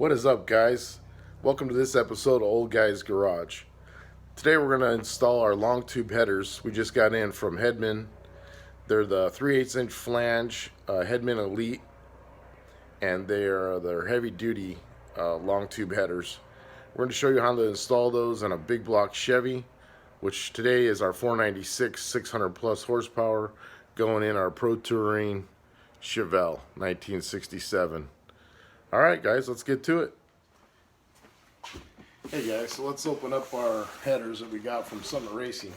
What is up, guys? Welcome to this episode of Old Guy's Garage. Today we're going to install our long tube headers. We just got in from Hedman. They're the 3/8 inch flange Hedman Elite, and they're heavy duty long tube headers. We're going to show you how to install those on a Big Block Chevy, which today is our 496 600 plus horsepower, going in our ProTouring Chevelle 1967. Alright guys, let's get to it. Hey guys, so let's open up our headers that we got from SEMA Racing.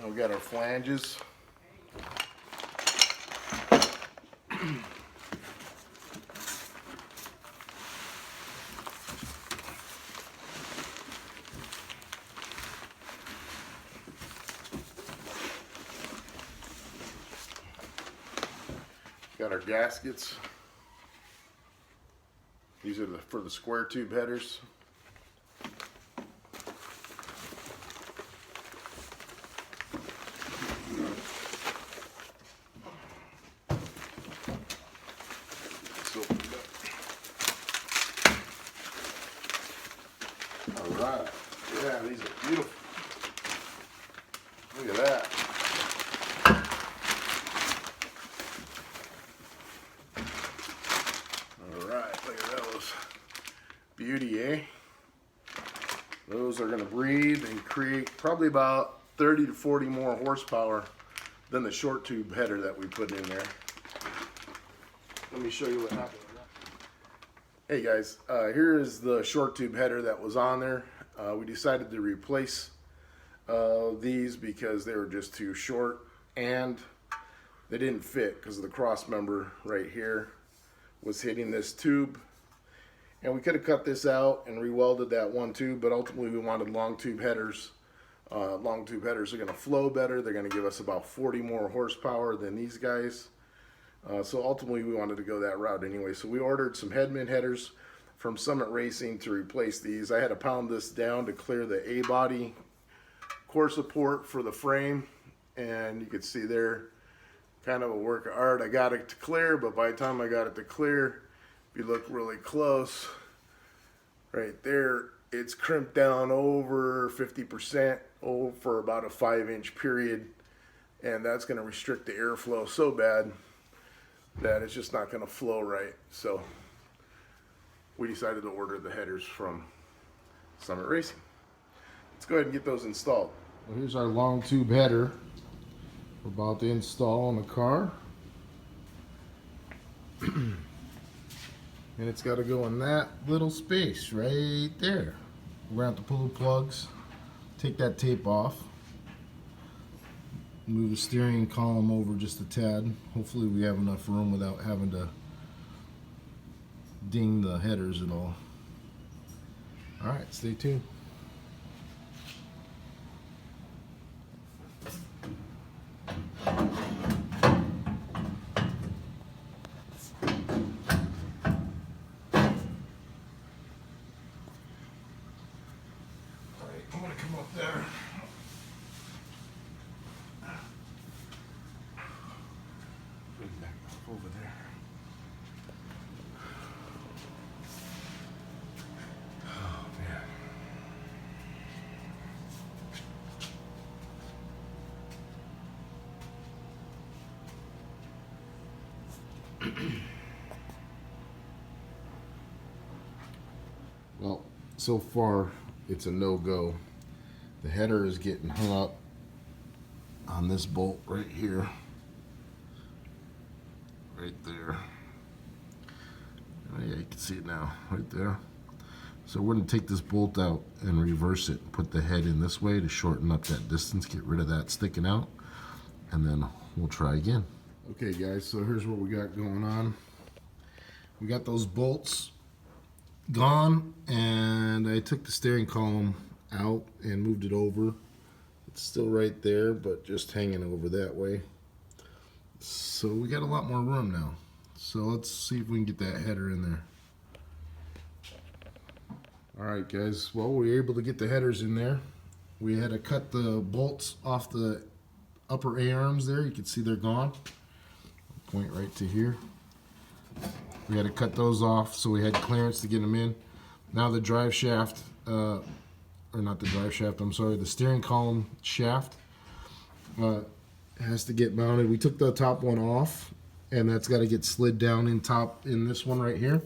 We got our flanges. Got our gaskets. These are for the square tube headers. Let's open it up. All right. Yeah, these are beautiful. Look at that. Beauty, eh? Those are going to breathe and create probably about 30 to 40 more horsepower than the short tube header that we put in there. Let me show you what happened. Hey guys, here is the short tube header that was on there. We decided to replace these because they were just too short and they didn't fit because of the cross member right here was hitting this tube. And we could have cut this out and re-welded that one tube, but ultimately we wanted long tube headers. Long tube headers are going to flow better. They're going to give us about 40 more horsepower than these guys. So ultimately we wanted to go that route anyway. So we ordered some Hedman headers from Summit Racing to replace these. I had to pound this down to clear the A-Body core support for the frame. And you can see there, kind of a work of art. I got it to clear, but by the time I got it to clear, if you look really close, right there, it's crimped down over 50% for about a 5-inch period, and that's going to restrict the airflow so bad that it's just not going to flow right. So we decided to order the headers from Summit Racing. Let's go ahead and get those installed. Well, here's our long tube header we're about to install on the car. And it's got to go in that little space right there. We're going to have to pull the plugs, take that tape off, move the steering column over just a tad. Hopefully we have enough room without having to ding the headers at all. Alright, stay tuned. I'm going to come up there. Back over there. Oh, man. Well, so far it's a no-go. The header is getting hung up on this bolt right here, right there. Oh yeah, you can see it now, right there. So we're going to take this bolt out and reverse it, put the head in this way to shorten up that distance, get rid of that sticking out, and then we'll try again. Okay guys, so here's what we got going on. We got those bolts gone, and I took the steering column out and moved it over. It's still right there, but just hanging over that way. So we got a lot more room now. So let's see if we can get that header in there. Alright guys, well, we were able to get the headers in there. We had to cut the bolts off the upper A-arms there. You can see they're gone. Point right to here. We had to cut those off so we had clearance to get them in. Now the drive shaft, or not the drive shaft, I'm sorry, the steering column shaft has to get mounted. We took the top one off, and that's got to get slid down in this one right here.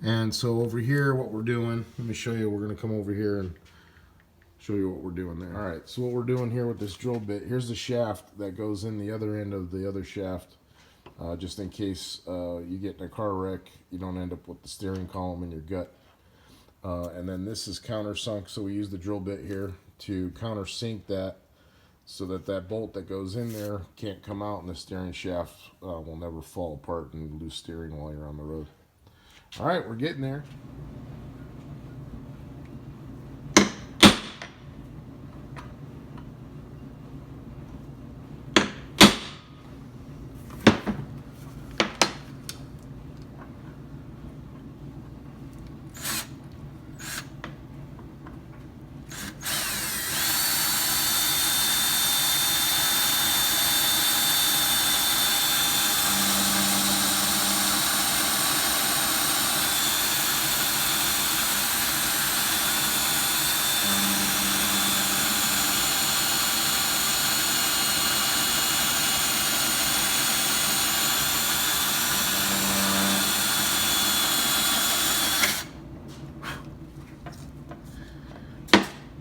And so over here, what we're doing, let me show you. We're going to come over here and show you what we're doing there. All right, so what we're doing here with this drill bit, here's the shaft that goes in the other end of the other shaft, just in case you get in a car wreck, you don't end up with the steering column in your gut. And then this is countersunk, so we use the drill bit here to countersink that, so that that bolt that goes in there can't come out, and the steering shaft will never fall apart and lose steering while you're on the road. All right, we're getting there.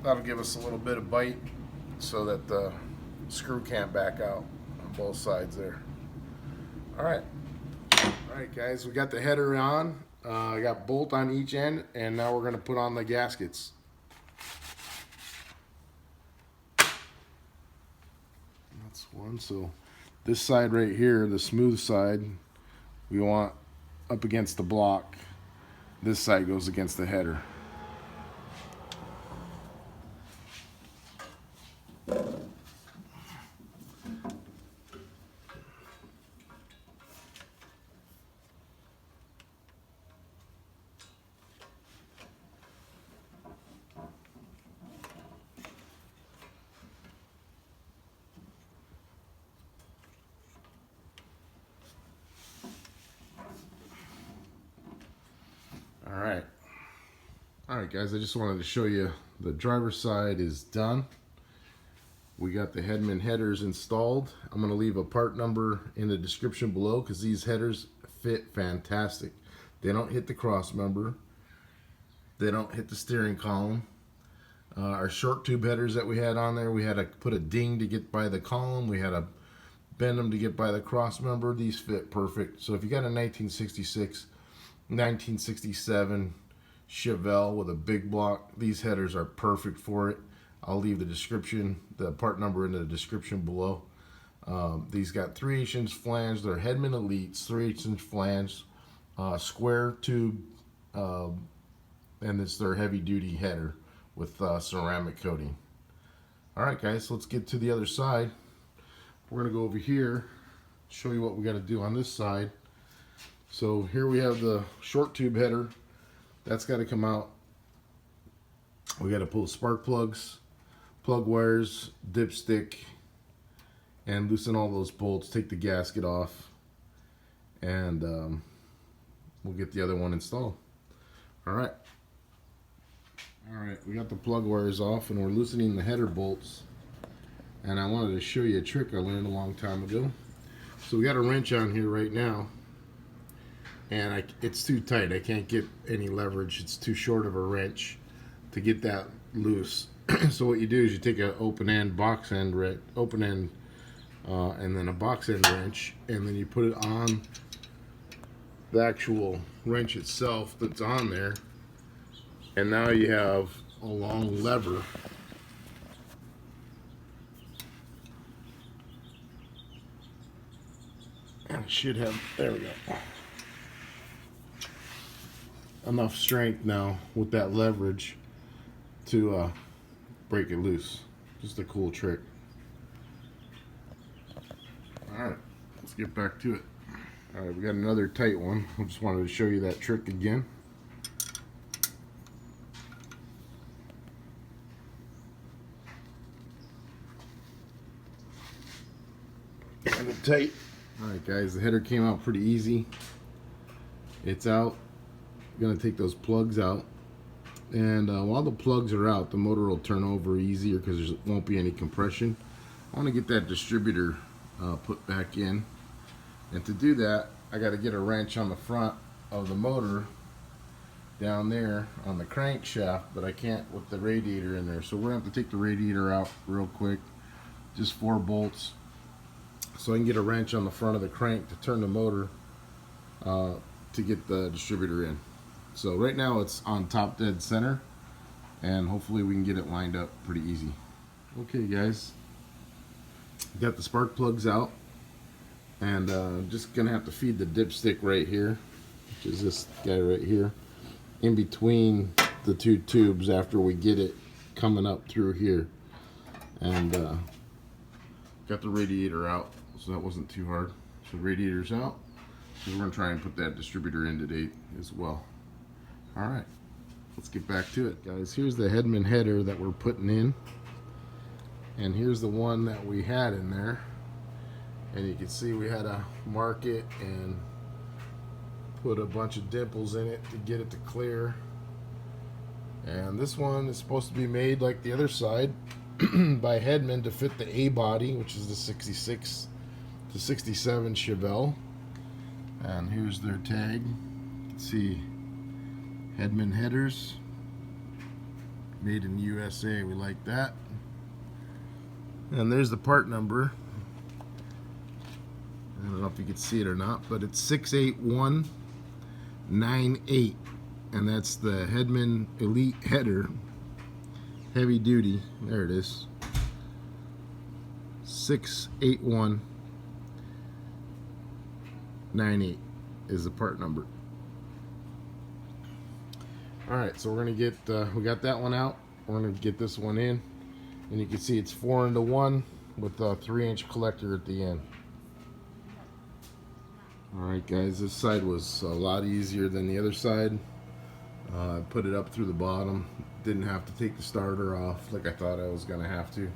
That'll give us a little bit of bite so that the screw can't back out on both sides there. Alright guys, we got the header on. I got bolt on each end, and now we're going to put on the gaskets. That's one. So this side right here, the smooth side, we want up against the block. This side goes against the header. Alright guys, I just wanted to show you the driver's side is done. We got the Hedman headers installed. I'm going to leave a part number in the description below because these headers fit fantastic. They don't hit the cross member. They don't hit the steering column. Our short tube headers that we had on there, we had to put a ding to get by the column. We had to bend them to get by the cross member. These fit perfect. So if you got a 1966, 1967 Chevelle with a big block, these headers are perfect for it. I'll leave the part number in the description below. These got 3/8" flange. They're Hedman Elites, 3/8" flange, square tube, and it's their heavy duty header with ceramic coating. Alright guys, let's get to the other side. We're gonna go over here, show you what we got to do on this side. So here we have the short tube header. That's got to come out. We got to pull spark plugs, plug wires, dipstick, and loosen all those bolts, take the gasket off, and we'll get the other one installed. Alright, we got the plug wires off, and we're loosening the header bolts. And I wanted to show you a trick I learned a long time ago. So we got a wrench on here right now, and it's too tight. I can't get any leverage. It's too short of a wrench to get that loose. So what you do is you take an open end, box end, and then a box end wrench, and then you put it on the actual wrench itself that's on there, and now you have a long lever. And it should have, there we go, enough strength now with that leverage to break it loose. Just a cool trick. Alright, let's get back to it. Alright, we got another tight one. I just wanted to show you that trick again. keeping it tight. Alright guys, the header came out pretty easy. It's out. I'm gonna take those plugs out. And while the plugs are out, the motor will turn over easier because there won't be any compression. I want to get that distributor put back in. And to do that, I got to get a wrench on the front of the motor down there on the crankshaft, but I can't with the radiator in there. So we're going to have to take the radiator out real quick. Just 4 bolts. So I can get a wrench on the front of the crank to turn the motor to get the distributor in. So right now it's on top dead center, and hopefully we can get it lined up pretty easy. Okay guys, got the spark plugs out, and just gonna have to feed the dipstick right here, which is this guy right here, in between the 2 tubes after we get it coming up through here. And got the radiator out, so that wasn't too hard. So radiator's out, so we're gonna try and put that distributor in today as well. Alright, let's get back to it, guys. Here's the Hedman header that we're putting in, and here's the one that we had in there. And you can see we had to mark it and put a bunch of dimples in it to get it to clear. And this one is supposed to be made like the other side by Hedman to fit the A-Body, which is the 66 to 67 Chevelle. And here's their tag. You can see Hedman Hedders, made in USA. We like that. And there's the part number. I don't know if you can see it or not, but it's 68198, and that's the Hedman Elite Header, heavy duty. There it is. 68198 is the part number. Alright, so we're gonna get we got that one out. We're gonna get this one in, and you can see it's 4-into-1 with a 3-inch collector at the end. Alright guys, this side was a lot easier than the other side. I put it up through the bottom, didn't have to take the starter off like I thought I was gonna have to,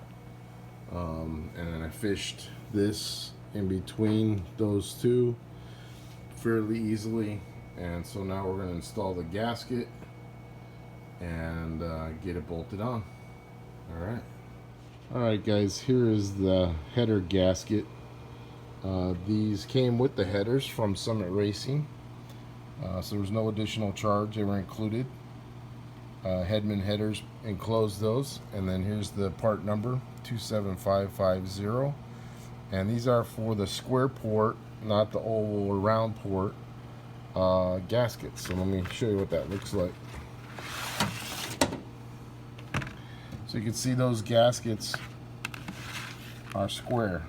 and then I fished this in between those two fairly easily. And so now we're going to install the gasket and get it bolted on. Alright guys, here is the header gasket. These came with the headers from Summit Racing, so there was no additional charge. They were included. Hedman headers enclosed those, and then here's the part number 27550, and these are for the square port, not the oval or round port gaskets. So let me show you what that looks like. So you can see those gaskets are square,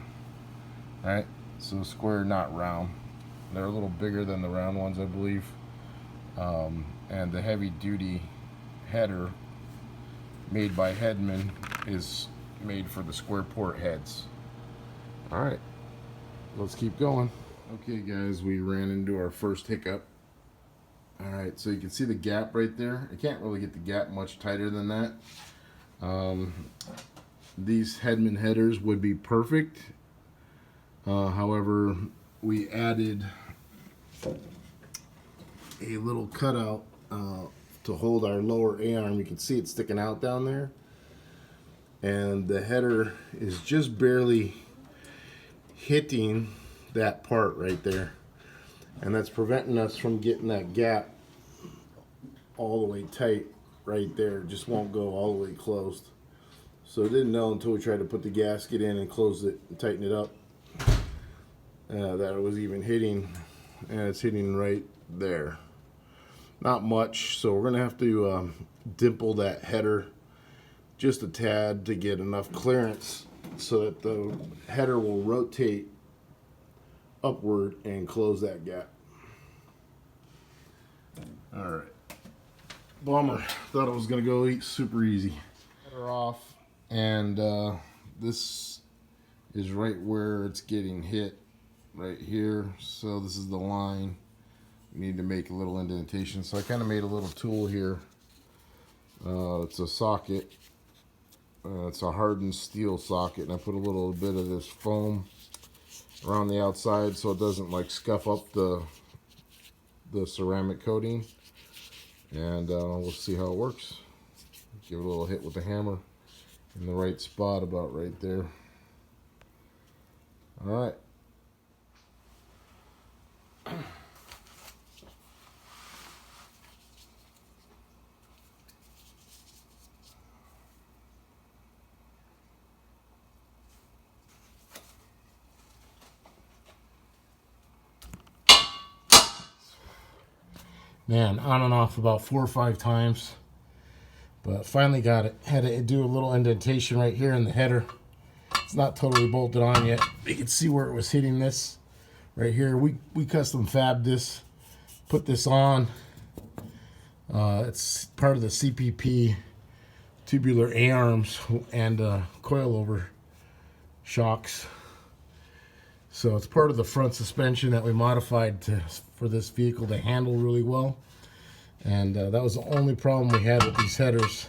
right? So square, not round. They're a little bigger than the round ones, I believe. And the heavy duty header made by Hedman is made for the square port heads. Alright, let's keep going. Okay guys, we ran into our first hiccup. Alright, so you can see the gap right there. I can't really get the gap much tighter than that. These Hedman headers would be perfect. However, we added a little cutout to hold our lower A-arm. You can see it sticking out down there. And the header is just barely hitting that part right there. And that's preventing us from getting that gap all the way tight right there. It just won't go all the way closed. So I didn't know until we tried to put the gasket in and close it and tighten it up that it was even hitting, and it's hitting right there. Not much, so we're gonna have to dimple that header just a tad to get enough clearance so that the header will rotate upward and close that gap. Alright. Bummer. Thought it was gonna go super easy. Header off, and this is right where it's getting hit, right here. So this is the line. We need to make a little indentation. So I kind of made a little tool here. It's a socket. It's a hardened steel socket, and I put a little bit of this foam around the outside so it doesn't like scuff up the ceramic coating. And we'll see how it works. Give it a little hit with the hammer in the right spot, about right there. All right. Man, on and off about 4 or 5 times, but finally got it. Had to do a little indentation right here in the header. It's not totally bolted on yet. You can see where it was hitting this right here. We custom fabbed this, put this on. It's part of the CPP tubular A-arms and coilover shocks. So it's part of the front suspension that we modified for this vehicle to handle really well. And that was the only problem we had with these headers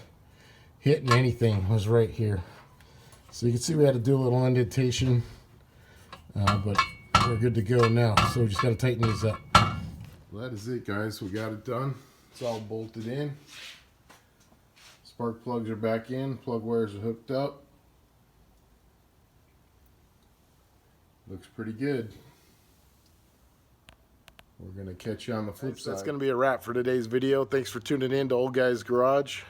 hitting anything, was right here. So you can see we had to do a little indentation, but we're good to go now. So we just got to tighten these up. Well, that is it, guys. We got it done. It's all bolted in. Spark plugs are back in. Plug wires are hooked up. Looks pretty good. We're going to catch you on the flip side. That's going to be a wrap for today's video. Thanks for tuning in to Old Guy's Garage.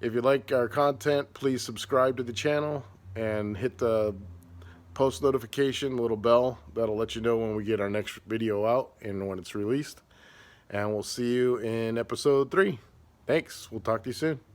If you like our content, please subscribe to the channel and hit the post notification, little bell. That'll let you know when we get our next video out and when it's released. And we'll see you in episode 3. Thanks. We'll talk to you soon.